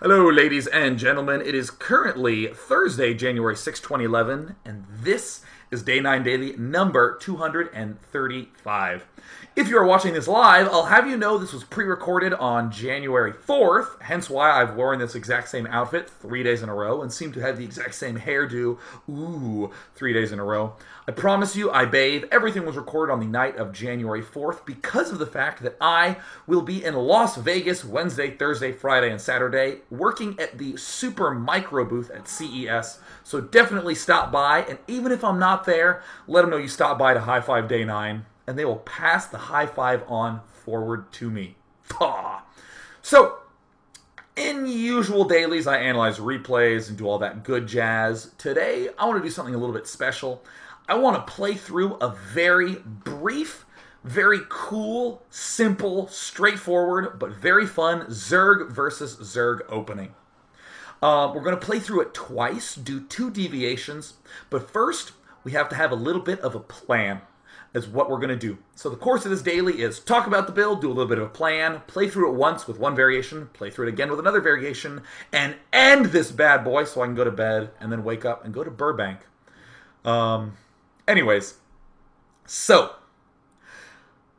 Hello, ladies and gentlemen. It is currently Thursday, January 6, 2011, and this is Day 9 Daily number 235. If you are watching this live, I'll have you know this was pre-recorded on January 4th, hence why I've worn this exact same outfit 3 days in a row and seem to have the exact same hairdo, 3 days in a row. I promise you, I bathe. Everything was recorded on the night of January 4th because of the fact that I will be in Las Vegas Wednesday, Thursday, Friday, and Saturday working at the Super Micro booth at CES. So definitely stop by, and even if I'm not there, let them know you stopped by to High Five Day 9, and they will pass the high five on forward to me. So, in usual dailies, I analyze replays and do all that good jazz. Today, I want to do something a little bit special. I want to play through a very brief, very cool, simple, straightforward, but very fun Zerg versus Zerg opening. We're going to play through it twice, do 2 deviations, but first, we have to have a little bit of a plan as what we're going to do. So the course of this daily is talk about the build, do a little bit of a plan, play through it once with one variation, play through it again with another variation, and end this bad boy so I can go to bed and then wake up and go to Burbank. Anyways, so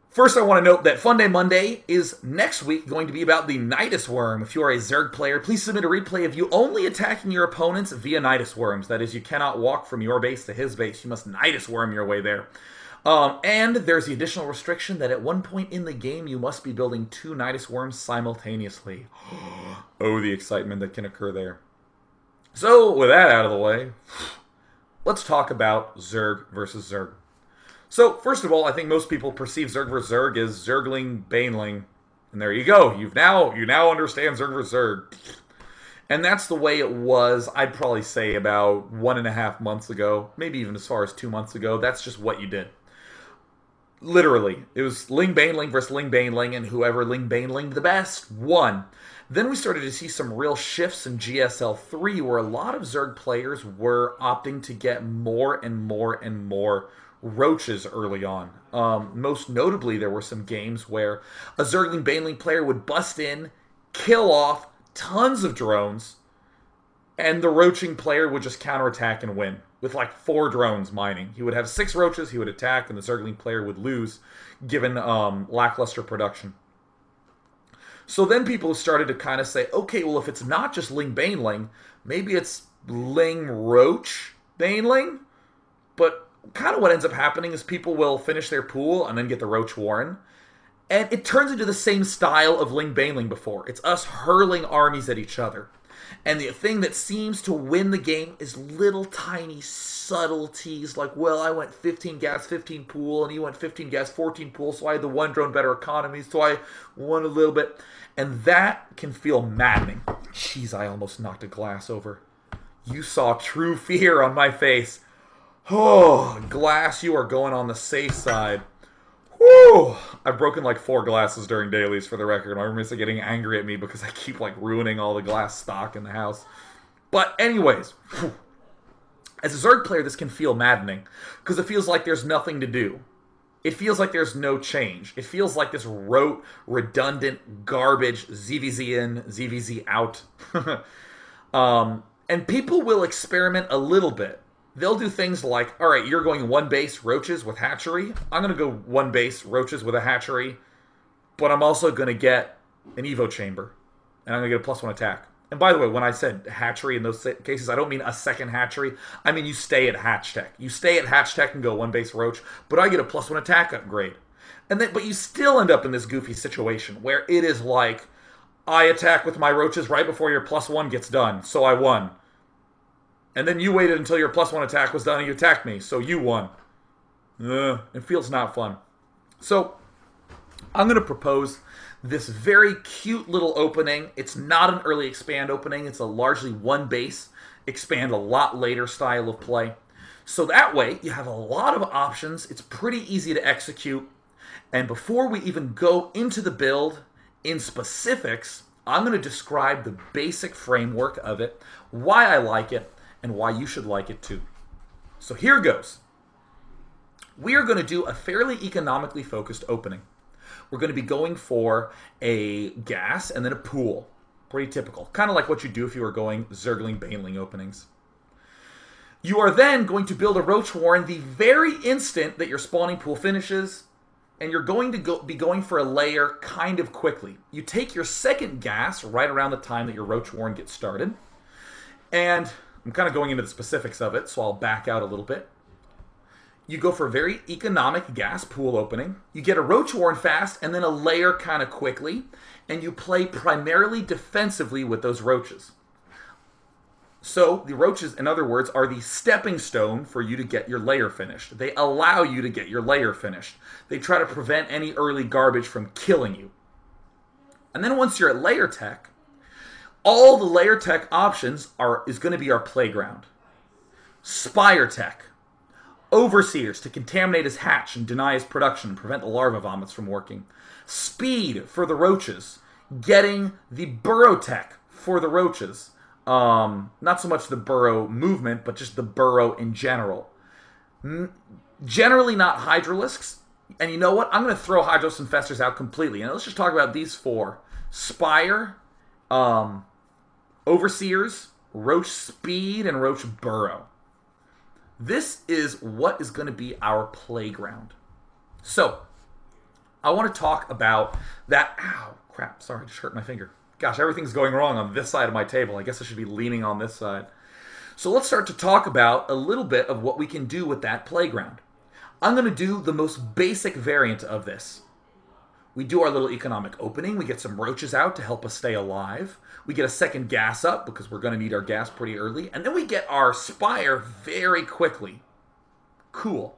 first, I want to note that Fun Day Monday is next week going to be about the Nidus Worm. If you are a Zerg player, please submit a replay of you only attacking your opponents via Nidus Worms. That is, you cannot walk from your base to his base. You must Nidus Worm your way there. And there's the additional restriction that at one point in the game, you must be building 2 Nidus Worms simultaneously. Oh, the excitement that can occur there. So, with that out of the way, let's talk about Zerg versus Zerg. So, first of all, I think most people perceive Zerg vs. Zerg as Zergling, Baneling. And there you go. You now understand Zerg vs. Zerg. And that's the way it was, I'd probably say, about 1.5 months ago. Maybe even as far as 2 months ago. That's just what you did. Literally. It was Ling Baneling versus Ling Baneling, and whoever Ling Baneling the best won. Then we started to see some real shifts in GSL 3, where a lot of Zerg players were opting to get more and more and more roaches early on. Most notably, there were some games where a Zergling Baneling player would bust in, kill off tons of drones, and the roaching player would just counterattack and win with like 4 drones mining. He would have 6 roaches, he would attack, and the Zergling player would lose, given lackluster production. So then people started to kind of say, okay, well, if it's not just Ling Baneling, maybe it's Ling Roach Baneling? But kind of what ends up happening is people will finish their pool and then get the Roach Warren. And it turns into the same style of Ling Baneling before. It's us hurling armies at each other. And the thing that seems to win the game is little tiny subtleties like, well, I went 15 gas, 15 pool, and he went 15 gas, 14 pool, so I had the 1 drone better economy, so I won a little bit. And that can feel maddening. Jeez, I almost knocked a glass over. You saw true fear on my face. Oh, glass, you are going on the safe side. Whew! I've broken like 4 glasses during dailies, for the record. My roommates are getting angry at me because I keep like ruining all the glass stock in the house. But anyways, as a Zerg player, this can feel maddening because it feels like there's nothing to do. It feels like there's no change. It feels like this rote, redundant, garbage, ZVZ in, ZVZ out. And people will experiment a little bit. They'll do things like, all right, you're going 1 base roaches with hatchery. I'm going to go 1 base roaches with a hatchery, but I'm also going to get an Evo chamber, and I'm going to get a +1 attack. And by the way, when I said hatchery in those cases, I don't mean a second hatchery. I mean you stay at hatch tech. You stay at hatch tech and go 1 base roach, but I get a +1 attack upgrade. And then, but you still end up in this goofy situation where it is like, I attack with my roaches right before your +1 gets done, so I won. And then you waited until your +1 attack was done and you attacked me, so you won. It feels not fun. So, I'm going to propose this very cute little opening. It's not an early expand opening. It's a largely 1 base, expand a lot later style of play. So that way, you have a lot of options. It's pretty easy to execute. And before we even go into the build in specifics, I'm going to describe the basic framework of it, why I like it, and why you should like it too. So here goes. We are going to do a fairly economically focused opening. We're going to be going for a gas and then a pool. Pretty typical. Kind of like what you do if you were going Zergling Baneling openings. You are then going to build a Roach Warren the very instant that your spawning pool finishes, and you're going to be going for a layer kind of quickly. You take your second gas right around the time that your Roach Warren gets started, and I'm kind of going into the specifics of it, so I'll back out a little bit. You go for a very economic gas pool opening. You get a Roach Warren fast, and then a layer kind of quickly, and you play primarily defensively with those roaches. So the roaches, in other words, are the stepping stone for you to get your layer finished. They allow you to get your layer finished. They try to prevent any early garbage from killing you. And then once you're at layer tech, all the layer tech options is going to be our playground. Spire tech. Overseers to contaminate his hatch and deny his production and prevent the larva vomits from working. Speed for the roaches. Getting the burrow tech for the roaches. Not so much the burrow movement, but just the burrow in general. Generally not Hydralisks. And you know what? I'm going to throw Hydros Infestors out completely. And let's just talk about these four. Spire, Overseers, Roach Speed, and Roach Burrow. This is what is going to be our playground. So, I want to talk about that. Ow, crap, sorry, I just hurt my finger. Gosh, everything's going wrong on this side of my table. I guess I should be leaning on this side. So let's start to talk about a little bit of what we can do with that playground. I'm going to do the most basic variant of this. We do our little economic opening. We get some roaches out to help us stay alive. We get a second gas up because we're going to need our gas pretty early. And then we get our spire very quickly. Cool.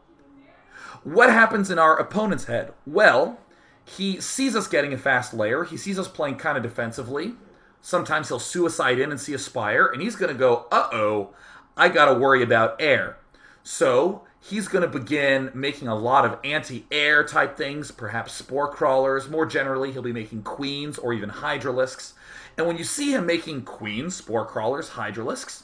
What happens in our opponent's head? Well, he sees us getting a fast layer. He sees us playing kind of defensively. Sometimes he'll suicide in and see a spire. And he's going to go, uh-oh, I got to worry about air. So he's going to begin making a lot of anti-air type things, perhaps spore crawlers. More generally, he'll be making queens or even hydralisks. And when you see him making queens, spore crawlers, hydralisks,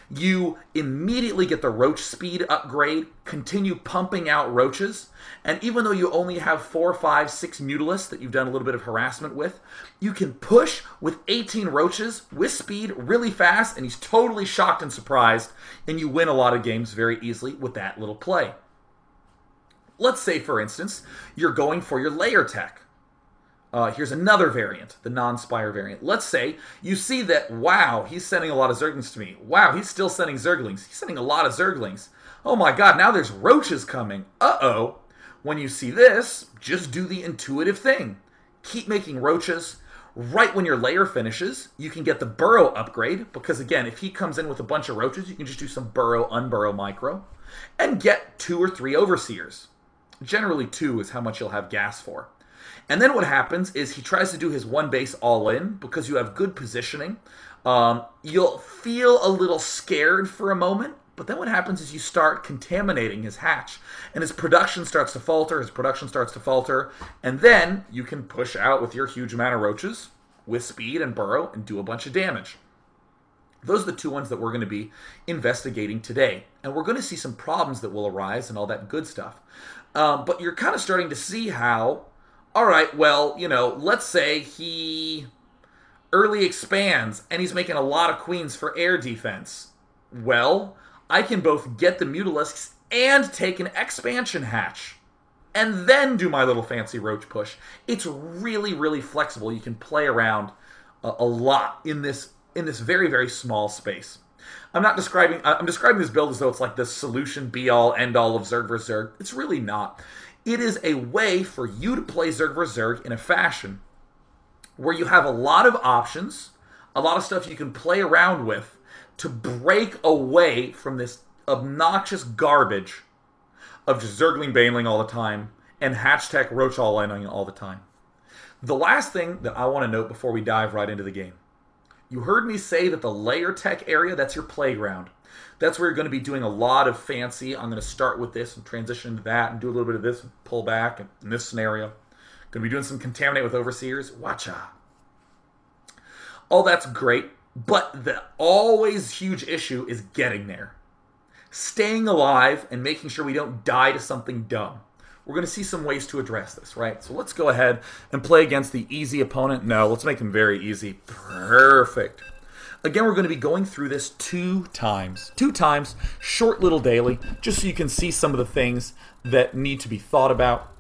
you immediately get the roach speed upgrade, continue pumping out roaches, and even though you only have 4, 5, 6 mutalisks that you've done a little bit of harassment with, you can push with 18 roaches with speed really fast, and he's totally shocked and surprised, and you win a lot of games very easily with that little play. Let's say, for instance, you're going for your layer tech. Here's another variant, the non-spire variant. Let's say you see that, wow, he's sending a lot of Zerglings to me. Wow, he's still sending Zerglings. He's sending a lot of Zerglings. Oh my god, now there's roaches coming. Uh-oh. When you see this, just do the intuitive thing. Keep making roaches. Right when your layer finishes, you can get the burrow upgrade, because again, if he comes in with a bunch of roaches, you can just do some burrow, unburrow micro, and get 2 or 3 overseers. Generally 2 is how much you'll have gas for. And then what happens is he tries to do his one base all in because you have good positioning. You'll feel a little scared for a moment, but then what happens is you start contaminating his hatch. And his production starts to falter, and then you can push out with your huge amount of roaches with speed and burrow and do a bunch of damage. Those are the 2 ones that we're going to be investigating today. And we're going to see some problems that will arise and all that good stuff. But you're kind of starting to see how, all right, well, you know, let's say he early expands and he's making a lot of queens for air defense. Well, I can both get the mutalisks and take an expansion hatch and then do my little fancy roach push. It's really, really flexible. You can play around a lot in this very, very small space. I'm describing this build as though it's like the solution be-all, end-all of Zerg vs. Zerg. It's really not. It is a way for you to play Zerg vs. Zerg in a fashion where you have a lot of options, a lot of stuff you can play around with to break away from this obnoxious garbage of just Zergling Baneling all the time and Hatchtech Roach all-in all the time. The last thing that I want to note before we dive right into the game. You heard me say that the layer tech area, that's your playground. That's where you're going to be doing a lot of fancy. I'm going to start with this and transition into that and do a little bit of this and pull back in this scenario. Going to be doing some contaminate with overseers. Watcha. All that's great, but the always huge issue is getting there. Staying alive and making sure we don't die to something dumb. we're going to see some ways to address this, right? So let's go ahead and play against the easy opponent. No, let's make him very easy. Perfect. Again, we're going to be going through this 2 times. 2 times, short little daily, just so you can see some of the things that need to be thought about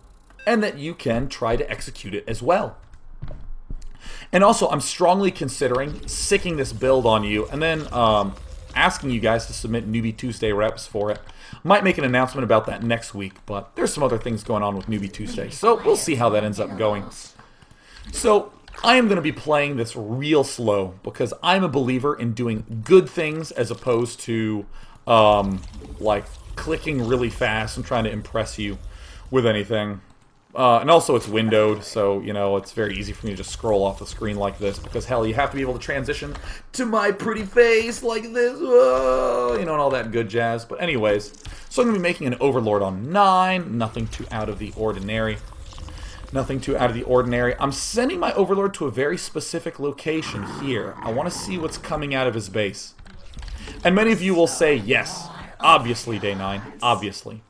and that you can try to execute it as well. And also, I'm strongly considering sicking this build on you and then asking you guys to submit Newbie Tuesday reps for it. Might make an announcement about that next week, but there's some other things going on with Newbie Tuesday, so we'll see how that ends up going. So I am going to be playing this real slow because I'm a believer in doing good things as opposed to like clicking really fast and trying to impress you with anything. And also it's windowed, so, you know, it's very easy for me to just scroll off the screen like this because, hell, you have to be able to transition to my pretty face like this, whoa, you know, and all that good jazz. But anyways, so I'm going to be making an Overlord on 9, nothing too out of the ordinary. Nothing too out of the ordinary. I'm sending my Overlord to a very specific location here. I want to see what's coming out of his base. And many of you will say, yes, obviously, Day 9, obviously.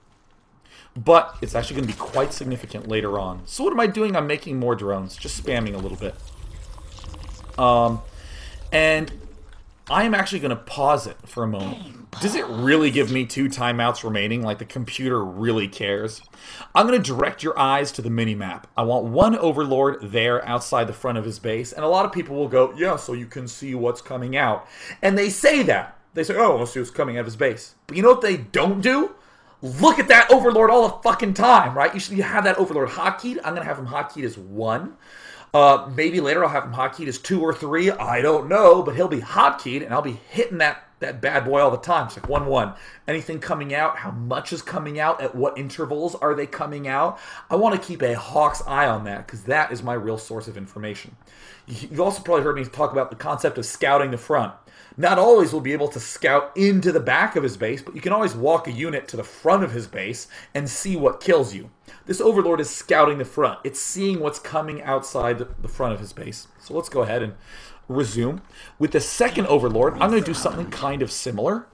But it's actually going to be quite significant later on. So what am I doing? I'm making more drones, just spamming a little bit. And I am actually going to pause it for a moment. Does it really give me 2 timeouts remaining? Like the computer really cares? I'm going to direct your eyes to the mini-map. I want one Overlord there outside the front of his base. And a lot of people will go, yeah, so you can see what's coming out. And they say that. They say, oh, let's see what's coming out of his base. But you know what they don't do? Look at that Overlord all the fucking time, right? You have that Overlord hotkeyed. I'm going to have him hotkeyed as 1. Maybe later I'll have him hotkeyed as 2 or 3. I don't know, but he'll be hotkeyed, and I'll be hitting that bad boy all the time. It's like 1-1. Anything coming out? How much is coming out? At what intervals are they coming out? I want to keep a hawk's eye on that, because that is my real source of information. You've also probably heard me talk about the concept of scouting the front. Not always will be able to scout into the back of his base, but you can always walk a unit to the front of his base and see what kills you. This Overlord is scouting the front. It's seeing what's coming outside the front of his base. So let's go ahead and resume. With the second Overlord, I'm going to do something kind of similar.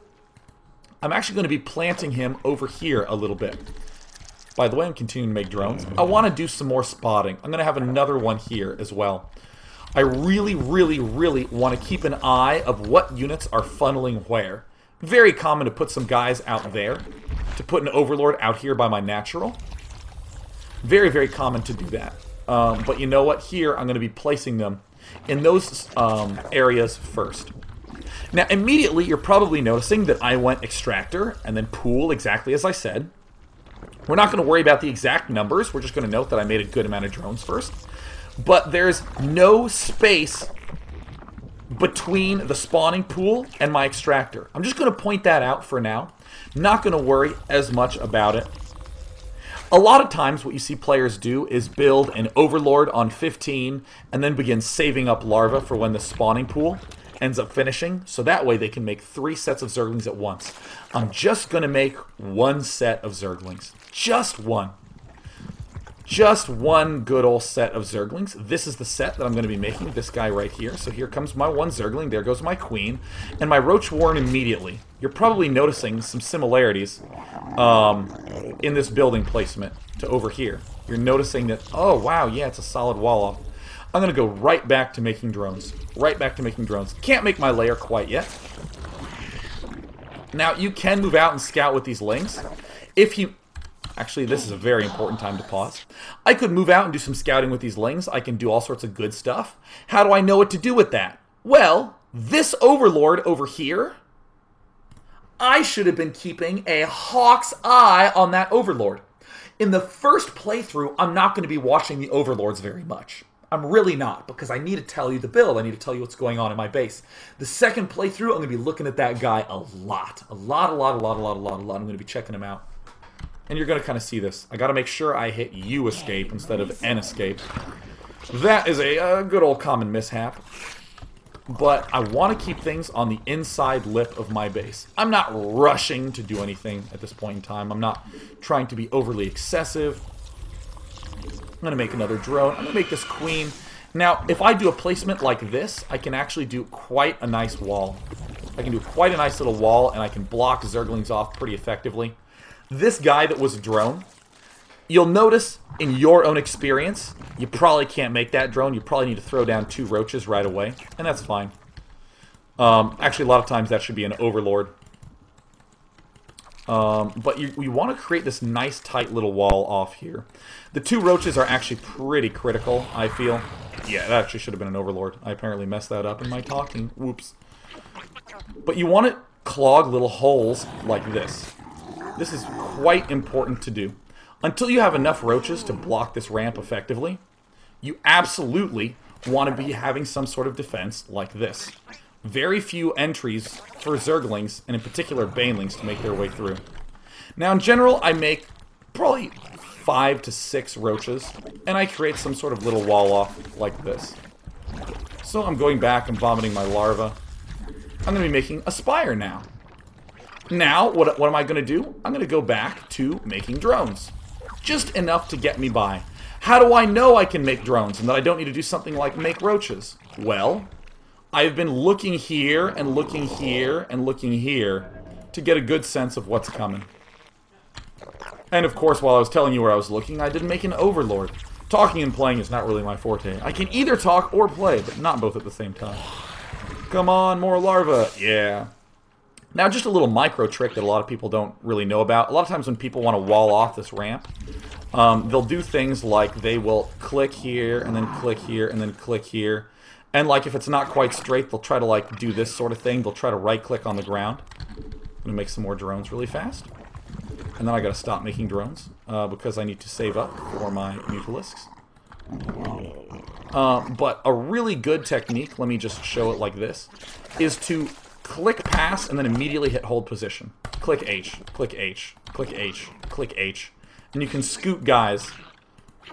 I'm actually going to be planting him over here a little bit. By the way, I'm continuing to make drones. I want to do some more spotting. I'm going to have another one here as well. I really, really, really want to keep an eye of what units are funneling where. Very common to put some guys out there. To put an Overlord out here by my natural. Very, very common to do that. But you know what? Here, I'm going to be placing them in those areas first. Now, immediately, you're probably noticing that I went Extractor and then Pool exactly as I said. We're not going to worry about the exact numbers. We're just going to note that I made a good amount of drones first. But there's no space between the spawning pool and my extractor. I'm just going to point that out for now. Not going to worry as much about it. A lot of times what you see players do is build an Overlord on 15 and then begin saving up larvae for when the spawning pool ends up finishing. So that way they can make 3 sets of Zerglings at once. I'm just going to make 1 set of Zerglings. Just 1. Just 1 good old set of Zerglings. This is the set that I'm going to be making, this guy right here. So here comes my 1 Zergling, there goes my Queen, and my Roach Warren immediately. You're probably noticing some similarities in this building placement to over here. You're noticing that, oh wow, yeah, it's a solid wall off. I'm going to go right back to making drones. Right back to making drones. Can't make my lair quite yet. Now, you can move out and scout with these lings. If you... Actually, this is a very important time to pause. I could move out and do some scouting with these lings. I can do all sorts of good stuff. How do I know what to do with that? Well, this Overlord over here, I should have been keeping a hawk's eye on that Overlord. In the first playthrough, I'm not going to be watching the Overlords very much. I'm really not, because I need to tell you the build. I need to tell you what's going on in my base. The second playthrough, I'm going to be looking at that guy a lot. A lot. I'm going to be checking him out. And you're going to kind of see this. I got to make sure I hit U escape instead of N escape. That is a good old common mishap. But I want to keep things on the inside lip of my base. I'm not rushing to do anything at this point in time. I'm not trying to be overly excessive. I'm going to make another drone. I'm going to make this Queen. Now, if I do a placement like this, I can actually do quite a nice wall. I can do quite a nice little wall, and I can block Zerglings off pretty effectively. This guy that was a drone, You'll notice in your own experience, you probably can't make that drone. You probably need to throw down 2 roaches right away, and that's fine. Actually, a lot of times that should be an overlord. But you want to create this nice, tight little wall off here. The 2 roaches are actually pretty critical, I feel. Yeah, that actually should have been an overlord. I apparently messed that up in my talking. Whoops. But you want to clog little holes like this. This is quite important to do. Until you have enough roaches to block this ramp effectively, you absolutely want to be having some sort of defense like this. Very few entries for Zerglings, and in particular Banelings, to make their way through. Now, in general, I make probably 5 to 6 roaches, and I create some sort of little wall off like this. So I'm going back and vomiting my larva. I'm going to be making a spire now. Now, what am I going to do? I'm going to go back to making drones. Just enough to get me by. How do I know I can make drones and that I don't need to do something like make roaches? Well, I've been looking here and looking here and looking here to get a good sense of what's coming. And of course, while I was telling you where I was looking, I didn't make an overlord. Talking and playing is not really my forte. I can either talk or play, but not both at the same time. Come on, more larvae. Yeah. Now, just a little micro trick that a lot of people don't really know about. A lot of times when people want to wall off this ramp, they'll do things like they will click here, and then click here, and then click here. And like if it's not quite straight, they'll try to like do this sort of thing. They'll try to right-click on the ground. I'm going to make some more drones really fast. And then I got to stop making drones because I need to save up for my mutalisks. But a really good technique, let me just show it like this, is to click pass and then immediately hit hold position. Click H, click H, click H, click H. And you can scoot guys.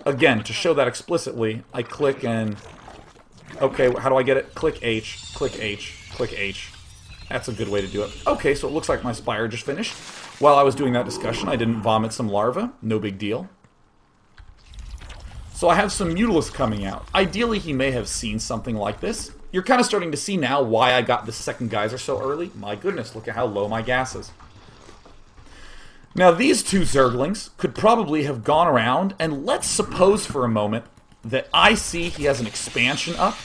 Again, to show that explicitly, I click and... Okay, how do I get it? Click H, click H, click H. That's a good way to do it. Okay, so it looks like my spire just finished. While I was doing that discussion, I didn't vomit some larvae. No big deal. So I have some Mutalisks coming out. Ideally, he may have seen something like this. You're kind of starting to see now why I got this second geyser so early. My goodness, look at how low my gas is. Now, these 2 Zerglings could probably have gone around, and let's suppose for a moment that I see he has an expansion up.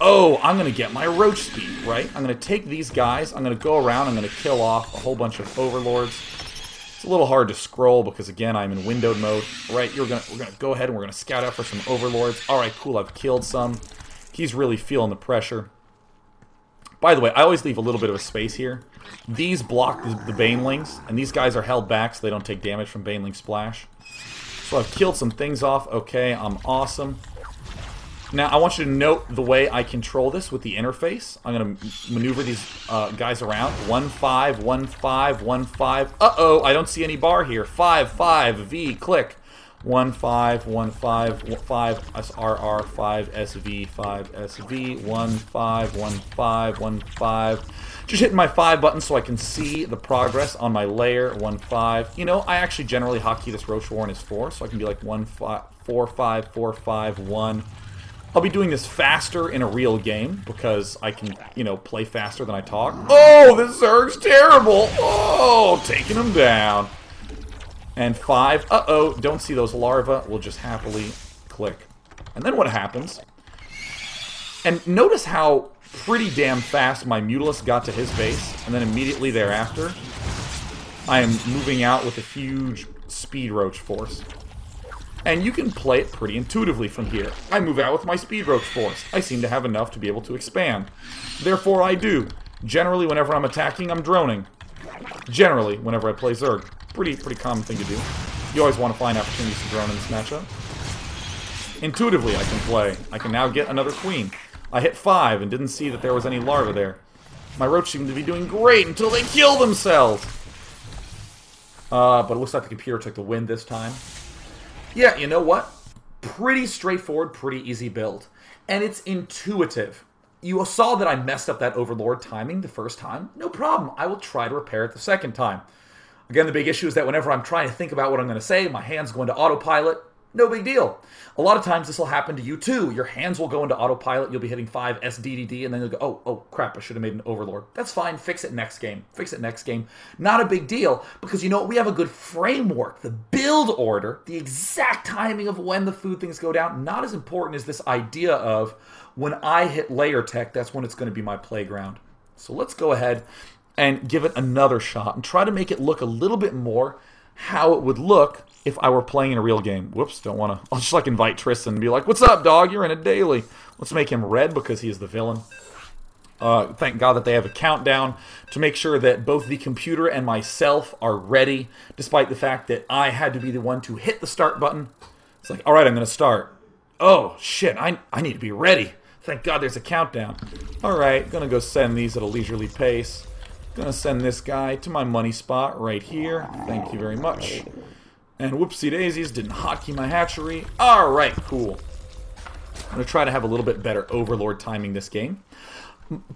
Oh, I'm going to get my roach speed, right? I'm going to take these guys, I'm going to go around, I'm going to kill off a whole bunch of overlords. It's a little hard to scroll because, again, I'm in windowed mode, right? We're going to go ahead and we're going to scout out for some overlords. All right, cool, I've killed some. He's really feeling the pressure. By the way, I always leave a little bit of a space here. These block the Banelings, and these guys are held back so they don't take damage from Baneling Splash. So I've killed some things off. Okay, I'm awesome. Now, I want you to note the way I control this with the interface. I'm going to maneuver these guys around. 1, 5, 1, 5, 1, 5. Uh-oh, I don't see any bar here. 5, 5, V, click. 1, 5, 1, 5, 5, SRR, 5, SV, 5, SV, 1, 5, 1, 5, 1, 5. Just hitting my 5 button so I can see the progress on my layer. 1, 5. You know, I actually generally hotkey this Roach Warren as 4, so I can be like 1, 5, 4, 5, 4, 5, 1. I'll be doing this faster in a real game because I can, you know, play faster than I talk. Oh, this Zerg's terrible! Oh, taking him down. And 5, uh-oh, don't see those larvae. We'll just happily click. And then what happens? And notice how pretty damn fast my Mutalisk got to his base, and then immediately thereafter, I am moving out with a huge speed roach force. And you can play it pretty intuitively from here. I move out with my speed roach force. I seem to have enough to be able to expand. Therefore, I do. Generally, whenever I'm attacking, I'm droning. Generally, whenever I play Zerg. Pretty common thing to do. You always want to find opportunities to drone in this matchup. Intuitively, I can play. I can now get another queen. I hit 5 and didn't see that there was any larvae there. My roach seem to be doing great until they kill themselves! But it looks like the computer took the win this time. Yeah, you know what? Pretty straightforward, pretty easy build. And it's intuitive. You saw that I messed up that Overlord timing the first time. No problem. I will try to repair it the second time. Again, the big issue is that whenever I'm trying to think about what I'm going to say, my hand's going to autopilot. No big deal. A lot of times this will happen to you too. Your hands will go into autopilot. You'll be hitting 5 SDDD, and then you'll go, oh crap, I should have made an Overlord. That's fine. Fix it next game. Fix it next game. Not a big deal, because you know what? We have a good framework. The build order, the exact timing of when the food things go down, not as important as this idea of when I hit layer tech, that's when it's going to be my playground. So let's go ahead and give it another shot and try to make it look a little bit more how it would look if I were playing in a real game. Whoops, don't want to. I'll just like invite Tristan and be like, what's up, dog? You're in a daily. Let's make him red because he is the villain. Thank God that they have a countdown to make sure that both the computer and myself are ready, despite the fact that I had to be the one to hit the start button. It's like, all right, I'm going to start. Oh, shit, I need to be ready. Thank God there's a countdown. All right, going to go send these at a leisurely pace. Going to send this guy to my money spot right here. Thank you very much. And whoopsie daisies, didn't hotkey my hatchery. All right, cool. I'm going to try to have a little bit better Overlord timing this game.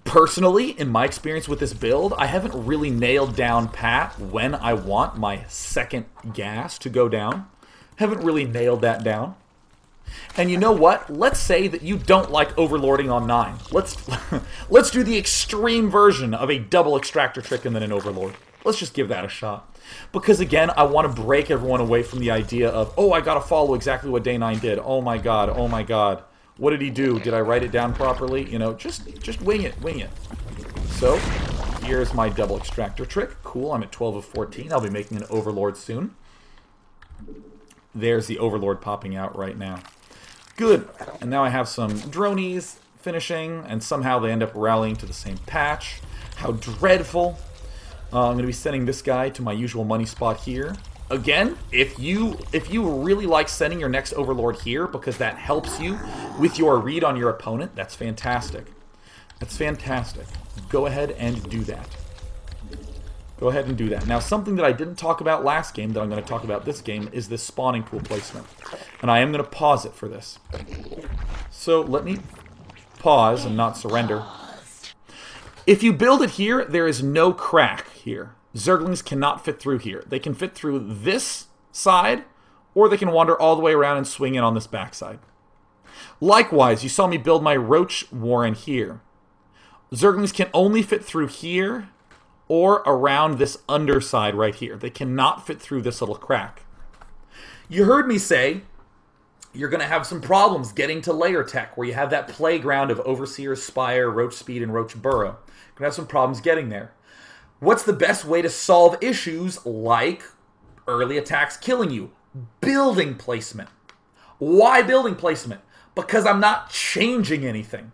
Personally, in my experience with this build, I haven't really nailed down pat when I want my second gas to go down. Haven't really nailed that down. And you know what? Let's say that you don't like overlording on 9. Let's do the extreme version of a double extractor trick and then an overlord. Let's just give that a shot. Because again, I want to break everyone away from the idea of, oh, I gotta follow exactly what Day 9 did. Oh my god, oh my god. What did he do? Did I write it down properly? You know, just wing it, wing it. So, here's my double extractor trick. Cool, I'm at 12 of 14. I'll be making an overlord soon. There's the overlord popping out right now. Good. And now I have some dronies finishing, and somehow they end up rallying to the same patch. How dreadful. I'm going to be sending this guy to my usual money spot here. Again, if you really like sending your next overlord here because that helps you with your read on your opponent, that's fantastic. That's fantastic. Go ahead and do that. Go ahead and do that. Now, something that I didn't talk about last game that I'm going to talk about this game is this spawning pool placement. And I am going to pause it for this. So let me pause and not surrender. If you build it here, there is no crack here. Zerglings cannot fit through here. They can fit through this side, or they can wander all the way around and swing in on this backside. Likewise, you saw me build my Roach Warren here. Zerglings can only fit through here or around this underside right here. They cannot fit through this little crack. You heard me say you're going to have some problems getting to layer tech where you have that playground of Overseer, Spire, Roach Speed, and Roach Burrow. You're going to have some problems getting there. What's the best way to solve issues like early attacks killing you? Building placement. Why building placement? Because I'm not changing anything.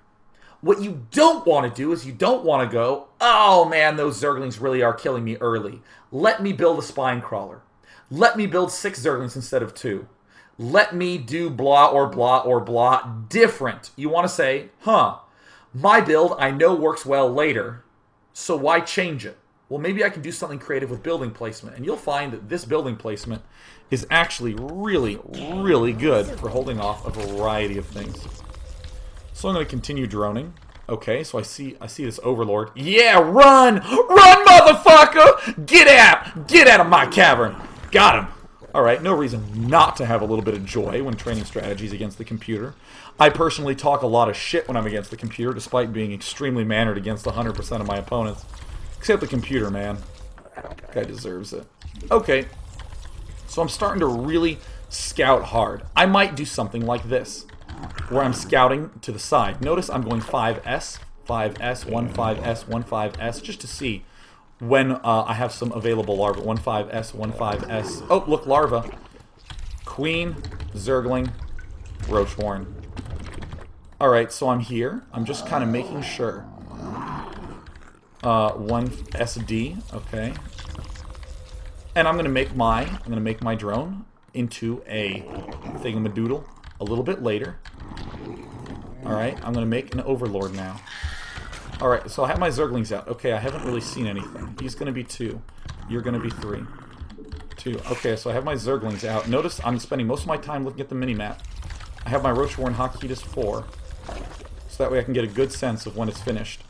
What you don't want to do is you don't want to go, oh man, those Zerglings really are killing me early. Let me build a Spine Crawler. Let me build 6 Zerglings instead of 2. Let me do blah or blah or blah different. You want to say, my build I know works well later, so why change it? Well, maybe I can do something creative with building placement. And you'll find that this building placement is actually really, really good for holding off a variety of things. So I'm going to continue droning. Okay, so I see this overlord. Yeah, run! Run, motherfucker! Get out! Get out of my cavern! Got him! Alright, no reason not to have a little bit of joy when training strategies against the computer. I personally talk a lot of shit when I'm against the computer, despite being extremely mannered against 100% of my opponents. Except the computer, man. Guy deserves it. Okay, so I'm starting to really scout hard. I might do something like this, where I'm scouting to the side. Notice I'm going 5S, 5S, 1 5S, 1 5S, just to see when I have some available larvae. 1 5S, 1 5S. Oh, look, larva. Queen, Zergling, Roach Warren. Alright, so I'm here. I'm just kind of making sure. 1 SD, okay. And I'm gonna make my drone into a thingamadoodle a little bit later. Alright, I'm gonna make an overlord now. Alright, so I have my Zerglings out. Okay, I haven't really seen anything. He's gonna be 2. You're gonna be 3. 2. Okay, so I have my Zerglings out. Notice I'm spending most of my time looking at the minimap. I have my Roach Warren hotkeyed as 4. So that way I can get a good sense of when it's finished.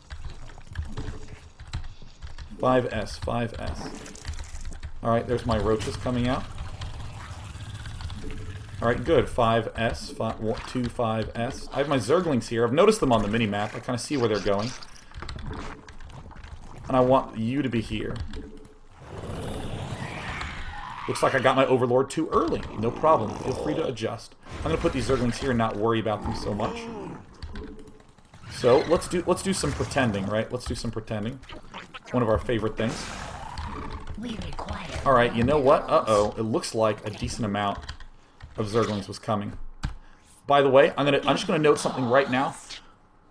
5S, 5S. Alright, there's my roaches coming out. Alright, good. 5S, 2, 5S. I have my Zerglings here. I've noticed them on the mini-map. I kind of see where they're going. And I want you to be here. Looks like I got my Overlord too early. No problem. Feel free to adjust. I'm going to put these Zerglings here and not worry about them so much. So, let's do some pretending, right? Let's do some pretending. One of our favorite things. Alright, you know what? Uh-oh. It looks like a decent amount of Zerglings was coming. By the way, I'm just gonna note something right now.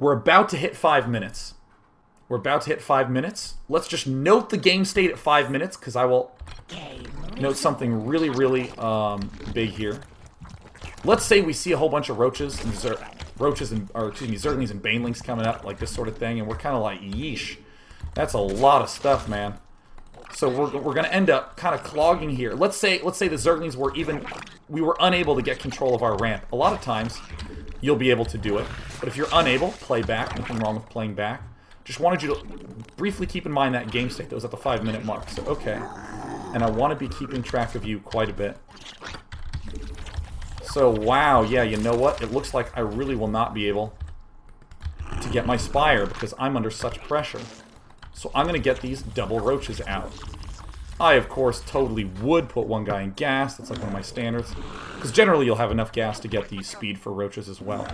We're about to hit 5 minutes. We're about to hit 5 minutes. Let's just note the game state at 5 minutes, because I will note something really, really big here. Let's say we see a whole bunch of roaches and Zerglings and Banelings coming up, like this sort of thing, and we're kind of like, yeesh. That's a lot of stuff, man. So we're going to end up kind of clogging here. Let's say the Zerglings we were unable to get control of our ramp. A lot of times, you'll be able to do it. But if you're unable, play back. Nothing wrong with playing back. Just wanted you to briefly keep in mind that game state that was at the 5-minute mark. So, okay. And I want to be keeping track of you quite a bit. So, wow, yeah, you know what? It looks like I really will not be able to get my Spire because I'm under such pressure. So I'm going to get these double roaches out. I, of course, totally would put one guy in gas. That's like one of my standards. Because generally you'll have enough gas to get the speed for roaches as well.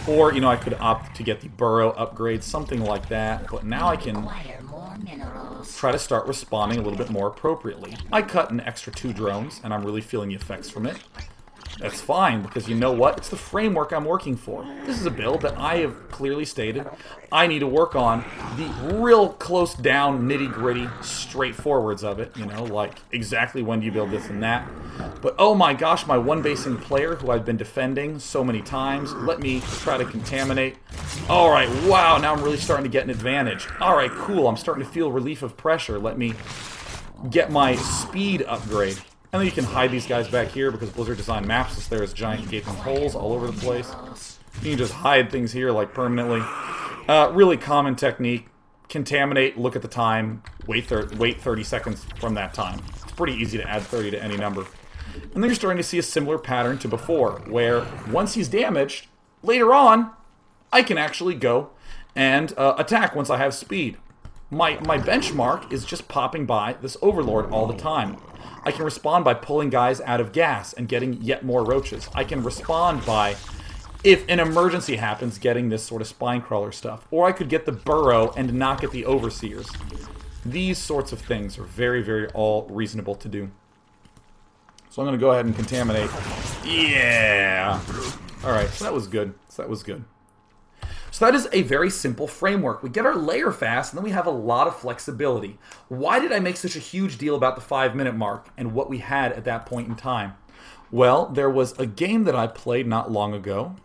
Or, you know, I could opt to get the burrow upgrade, something like that. But now I can try to start responding a little bit more appropriately. I cut an extra 2 drones, and I'm really feeling the effects from it. That's fine, because you know what? It's the framework I'm working for. This is a build that I have clearly stated I need to work on the real close down, nitty-gritty, straightforwards of it. You know, like exactly when do you build this and that. But oh my gosh, my one-basing player who I've been defending so many times, let me try to contaminate. Alright, wow, now I'm really starting to get an advantage. Alright, cool, I'm starting to feel relief of pressure. Let me get my speed upgrade. And then you can hide these guys back here because Blizzard designed maps as there's giant gaping holes all over the place. You can just hide things here like permanently. Really common technique. Contaminate, look at the time, wait 30 seconds from that time. It's pretty easy to add 30 to any number. And then you're starting to see a similar pattern to before, where once he's damaged, later on, I can actually go and attack once I have speed. My benchmark is just popping by this Overlord all the time. I can respond by pulling guys out of gas and getting yet more roaches. I can respond by, if an emergency happens, getting this sort of spine-crawler stuff. Or I could get the burrow and not get the overseers. These sorts of things are very, very all reasonable to do. So I'm going to go ahead and contaminate. Yeah! Alright, so that was good. So that is a very simple framework. We get our layer fast, and then we have a lot of flexibility. Why did I make such a huge deal about the 5-minute mark and what we had at that point in time? Well, there was a game that I played not long ago.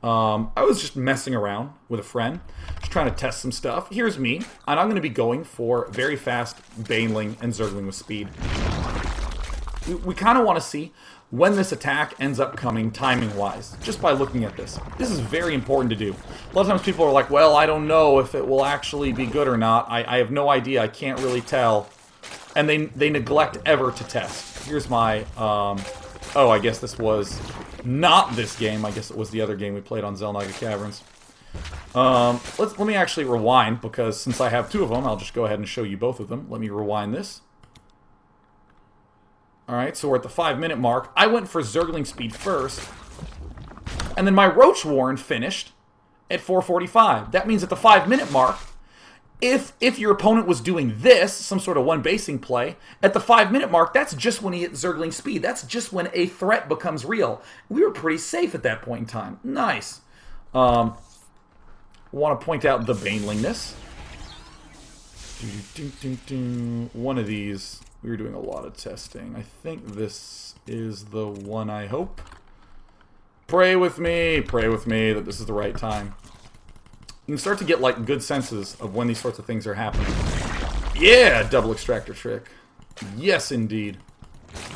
I was just messing around with a friend, just trying to test some stuff. Here's me, and I'm going to be going for very fast Baneling and Zergling with speed. We kind of want to see when this attack ends up coming timing-wise, just by looking at this. This is very important to do. A lot of times people are like, well, I don't know if it will actually be good or not. I have no idea. I can't really tell. And they neglect ever to test. Here's my... oh, I guess this was not this game. I guess it was the other game we played on Xel'Naga Caverns. Let me actually rewind, because since I have 2 of them, I'll just go ahead and show you both of them. Let me rewind this. Alright, so we're at the 5-minute mark. I went for Zergling speed first. And then my Roach Warren finished at 4:45. That means at the 5-minute mark, if your opponent was doing this, some sort of one-basing play, at the 5-minute mark, that's just when he hit Zergling speed. That's just when a threat becomes real. We were pretty safe at that point in time. Nice. Want to point out the Banelingness. One of these... We were doing a lot of testing. I think this is the one, I hope. Pray with me that this is the right time. You can start to get, like, good senses of when these sorts of things are happening. Yeah, double extractor trick. Yes, indeed.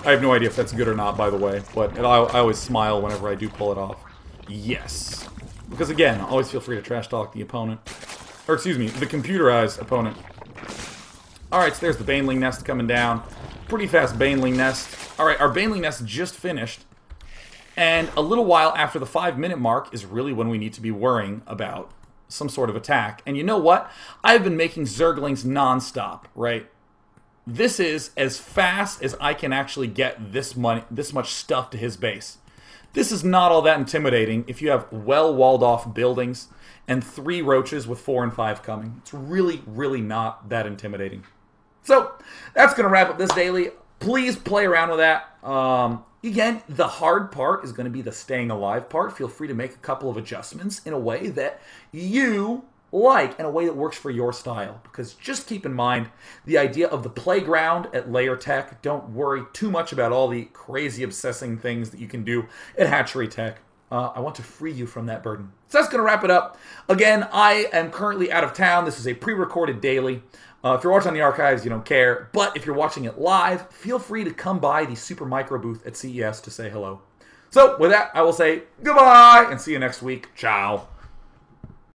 I have no idea if that's good or not, by the way, but I always smile whenever I do pull it off. Yes. Because, again, always feel free to trash talk the opponent. Or, excuse me, the computerized opponent. Alright, so there's the Baneling nest coming down. Pretty fast Baneling nest. All right, our Baneling Nest just finished. And a little while after the 5-minute mark is really when we need to be worrying about some sort of attack. And you know what? I've been making Zerglings nonstop, right? This is as fast as I can actually get this much stuff to his base. This is not all that intimidating if you have well-walled-off buildings and 3 roaches with 4 and 5 coming. It's really, really not that intimidating. So, that's going to wrap up this daily. Please play around with that. Again, the hard part is going to be the staying alive part. Feel free to make a couple of adjustments in a way that you like, in a way that works for your style. Because just keep in mind the idea of the playground at Layer Tech. Don't worry too much about all the crazy obsessing things that you can do at Hatchery Tech. I want to free you from that burden. So that's going to wrap it up. Again, I am currently out of town. This is a pre-recorded daily. If you're watching on the archives, you don't care. But if you're watching it live, feel free to come by the Super Micro booth at CES to say hello. So with that, I will say goodbye and see you next week. Ciao.